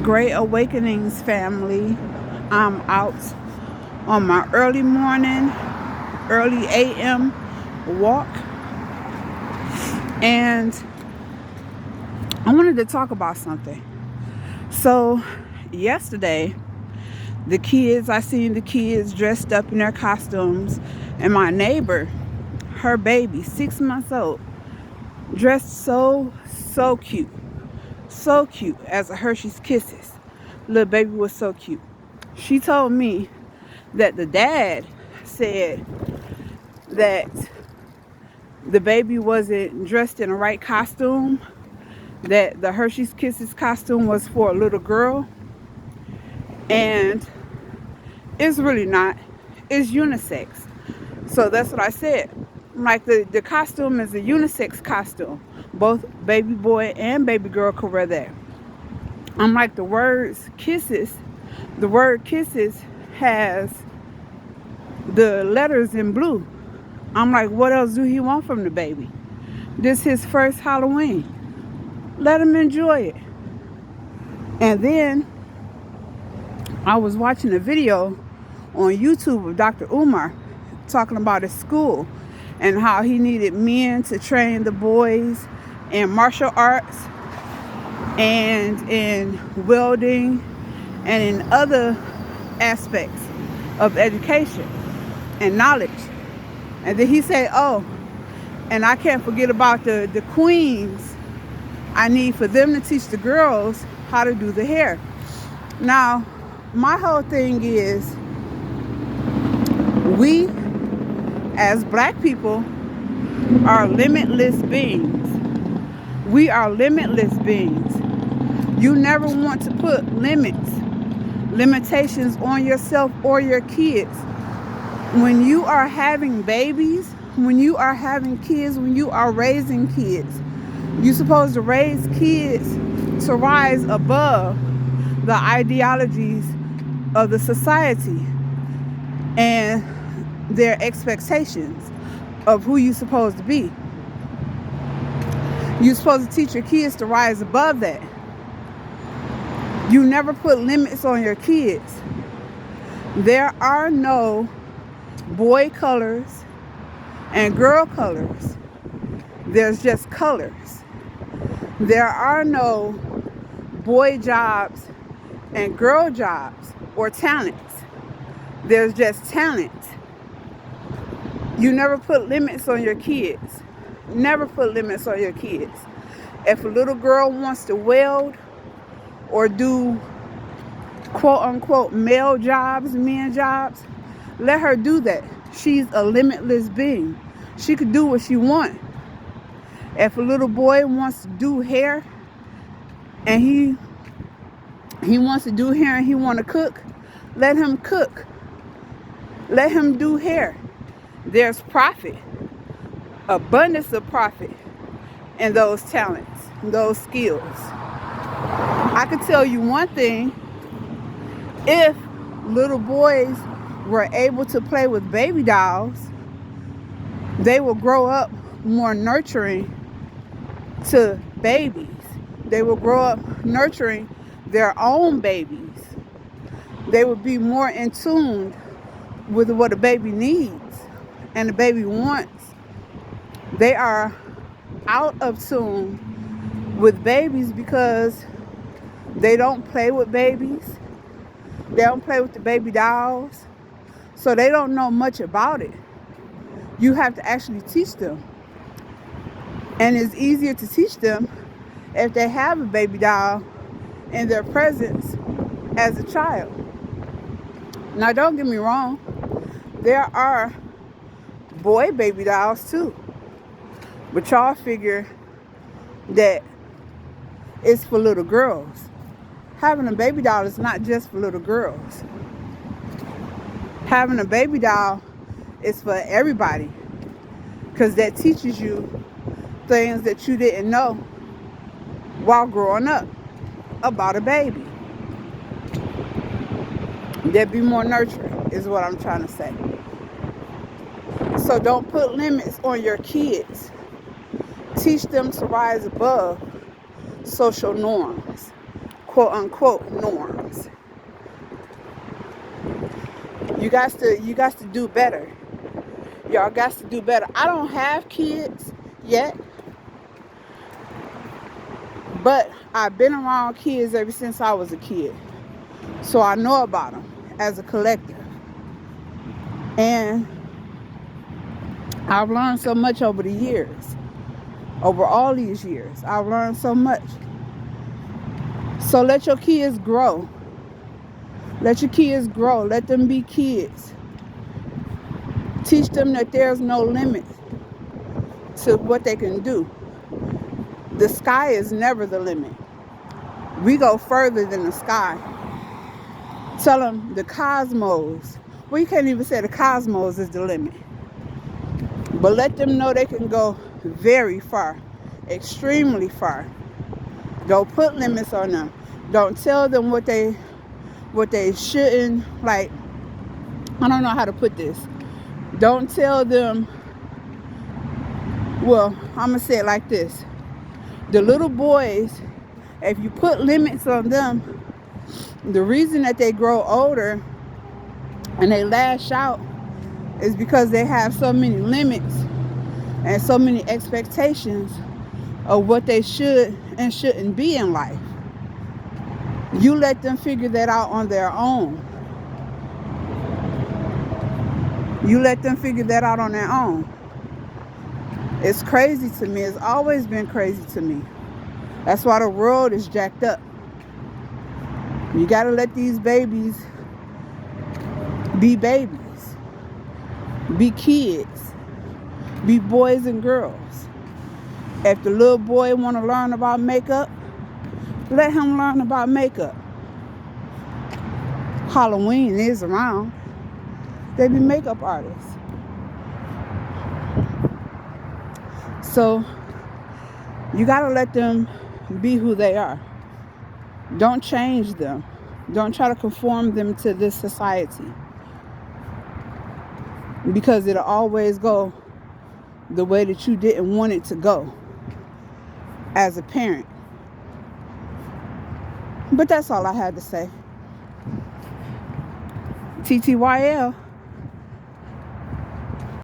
Great Awakenings family. I'm out on my early morning, early AM walk, and I wanted to talk about something. So yesterday, I seen the kids dressed up in their costumes, and my neighbor, her baby, 6 months old, dressed so cute. So cute, as a Hershey's Kisses. Little baby was so cute. She told me that the dad said that the baby wasn't dressed in the right costume, that the Hershey's Kisses costume was for a little girl, and it's really not. It's unisex. So that's what I said. Like the costume is a unisex costume. Both baby boy and baby girl could wear that. I'm like, the word kisses has the letters in blue. I'm like, what else do he want from the baby? This is his first Halloween. Let him enjoy it. And then I was watching a video on YouTube of Dr. Umar talking about his school and how he needed men to train the boys in martial arts and in welding and in other aspects of education and knowledge. And then he said, oh, and I can't forget about the queens. I need for them to teach the girls how to do the hair. Now, my whole thing is, we as black people are limitless beings. We are limitless beings. You never want to put limitations on yourself or your kids. When you are having babies, when you are having kids, when you are raising kids, you're supposed to raise kids to rise above the ideologies of the society and their expectations of who you're supposed to be. You're supposed to teach your kids to rise above that. You never put limits on your kids. There are no boy colors and girl colors. There's just colors. There are no boy jobs and girl jobs or talents. There's just talent. You never put limits on your kids. Never put limits on your kids. If a little girl wants to weld or do quote unquote male jobs, men jobs, let her do that. She's a limitless being. She could do what she wants. If a little boy wants to do hair and he wants to do hair and he want to cook, let him cook. Let him do hair. There's profit, abundance of profit in those talents, those skills. I could tell you one thing: if little boys were able to play with baby dolls, they will grow up more nurturing to babies. They will grow up nurturing their own babies. They will be more in tune with what a baby needs and the baby wants. They are out of tune with babies because they don't play with babies. They don't play with the baby dolls. So they don't know much about it. You have to actually teach them. And it's easier to teach them if they have a baby doll in their presence as a child. Now, don't get me wrong. There are boy baby dolls too. But y'all figure that it's for little girls. Having a baby doll is not just for little girls. Having a baby doll is for everybody, because that teaches you things that you didn't know while growing up about a baby. That be more nurturing is what I'm trying to say. So don't put limits on your kids. Teach them to rise above social norms, quote unquote norms. You got to do better. Y'all got to do better. I don't have kids yet, but I've been around kids ever since I was a kid. So I know about them as a collective. And I've learned so much over the years. Over all these years, I've learned so much. So let your kids grow. Let your kids grow. Let them be kids. Teach them that there's no limit to what they can do. The sky is never the limit. We go further than the sky. Tell them the cosmos. Well, you can't even say the cosmos is the limit. But let them know they can go very far, extremely far. Don't put limits on them. Don't tell them what they shouldn't, like, I don't know how to put this. Don't tell them, well, I'm going to say it like this. The little boys, if you put limits on them, the reason that they grow older and they lash out is because they have so many limits and so many expectations of what they should and shouldn't be in life. You let them figure that out on their own. You let them figure that out on their own. It's crazy to me. It's always been crazy to me. That's why the world is jacked up. You got to let these babies be babies. Be kids. Be boys and girls. If the little boy want to learn about makeup, let him learn about makeup. Halloween is around. They be makeup artists. So you got to let them be who they are. Don't change them. Don't try to conform them to this society. Because it'll always go the way that you didn't want it to go as a parent. But that's all I had to say. TTYL.